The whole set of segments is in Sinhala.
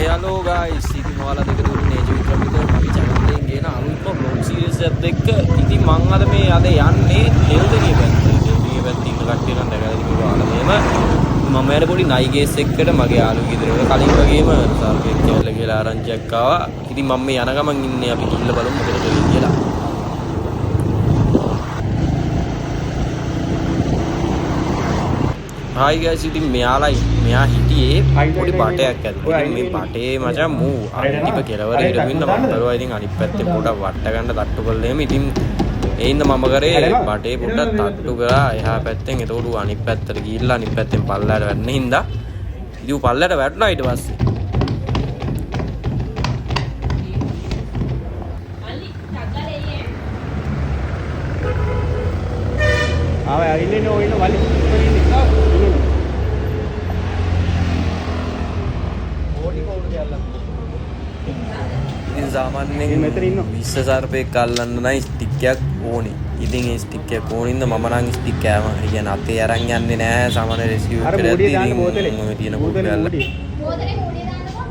Hello guys, ඉතින් ඔයාලා දෙක දුන්නේ නේජ වික්‍රම විතර මගේ channel එකෙන් ගේන අලුත්ම vlog series එකත් එක්ක ඉතින් මම අද මේ යන්නේ නෙල්දනිය පැත්තට. නෙල්දනිය පැත්තේ ඉන්න කට්ටිය නම් දැකලා ඉතින් ඔයාලා මම යන පොඩි නයිගේස් එක්කට මගේ යාළුවෝ ගෙදර වල කලින් වගේම සර්පෙක් කියලා ආරංචියක් ආවා. ඉතින් මම මේ යන ගමන් ඉන්නේ අපි ගිහිල්ලා බලමු මොකද වෙන්නේ කියලා. Hi guys, ඉතින් මෙයා හිටියේ පොඩි පාටයක් ඇතුළේ. ඉතින් මේ පාටේ මචං මූ අනිතිප කෙලවර හිටපු ඉන්න මම කරුවා ඉතින් අනිත් පැත්තේ පොඩක් වට ගන්න තට්ටු කළේම ඉතින් ඒ ඉන්න මම කරේ පාටේ පොඩක් තට්ටු කරා එහා පැත්තෙන් එතකොට අනිත් පැත්තට ගිහිල්ලා අනිත් පැත්තෙන් පල්ලයට වැටෙන හින්දා ඉතින් පල්ලයට වැටුණා ඊට පස්සේ. ආව ඇවිල්ලා ඔය ඉන්න වලි ඉතින් සාමාන්‍යයෙන් මෙතන ඉන්න විශ්ව සර්පෙක් අල්ලන්න නම් ස්ටික් එකක් ඕනේ. ඉතින් ඒ ස්ටික් එක ඕනින්ද මම නම් ස්ටික් කෑම කියන්නේ අතේ අරන් යන්නේ නැහැ සාමාන්‍ය රෙස්කියු අර මොඩිය දාන්න බෝතලේ මම තියෙන බෝතලේ බෝතලේ මොඩිය දාන්නකො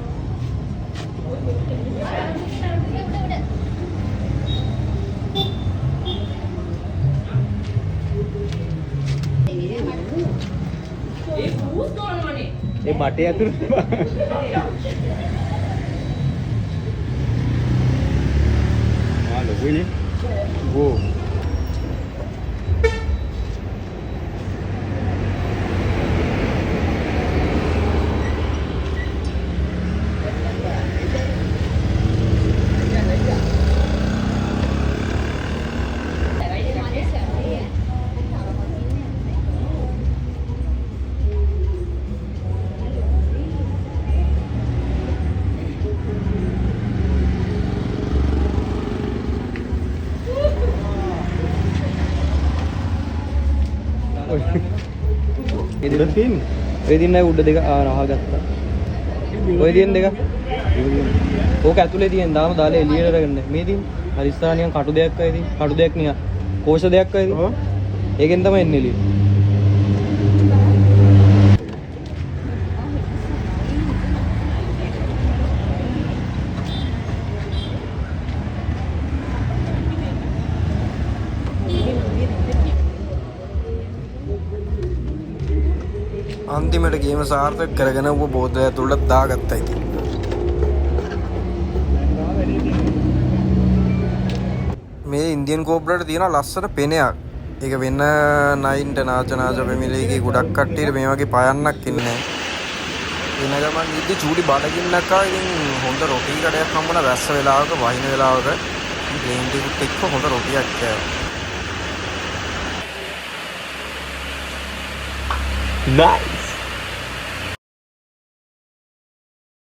ඒ බූස් ගන්නවනේ ඒ බටේ ඇතුළේ ආ ලොකුයිනේ ගෝ උඩ තියෙන්නේ. ඔය දින්නයි උඩ දෙක රහගත්තා. ඔය දින් දෙක. ඕක ඇතුලේ තියෙන දාම දාලා එළියට අරගෙන මේ දින් හරිස්සානියන් කටු දෙයක් අය ඉතින් කටු දෙයක් නිකන් කෝෂ දෙයක් අය ඉතින්. ඔව්. ඒකෙන් තමයි එන්නේ එළියට. අන්තිමට ගේම සාර්ථක කරගෙන ඌ බෝතලය ඇතුළට දාගත්තා ඉතින්. මේ ඉන්දියන් කෝබ්‍රාට තියෙන ලස්සන පෙනයක්. ඒක වෙන නයින්ට නාච ෆැමිලි එකේ ගොඩක් කට්ටියට මේ වගේ පයන්නක් ඉන්නේ නැහැ. එන ගමන් ඉද්දි චූටි බඩගින්නක් ආවා. ඉතින් හොඳ රොටි කඩයක් හම්බුණා වැස්ස වෙලාවක වහින වෙලාවක. ප්ලේන් ටිකට් එක්ක හොඳ රොටියක් කෑවා. nice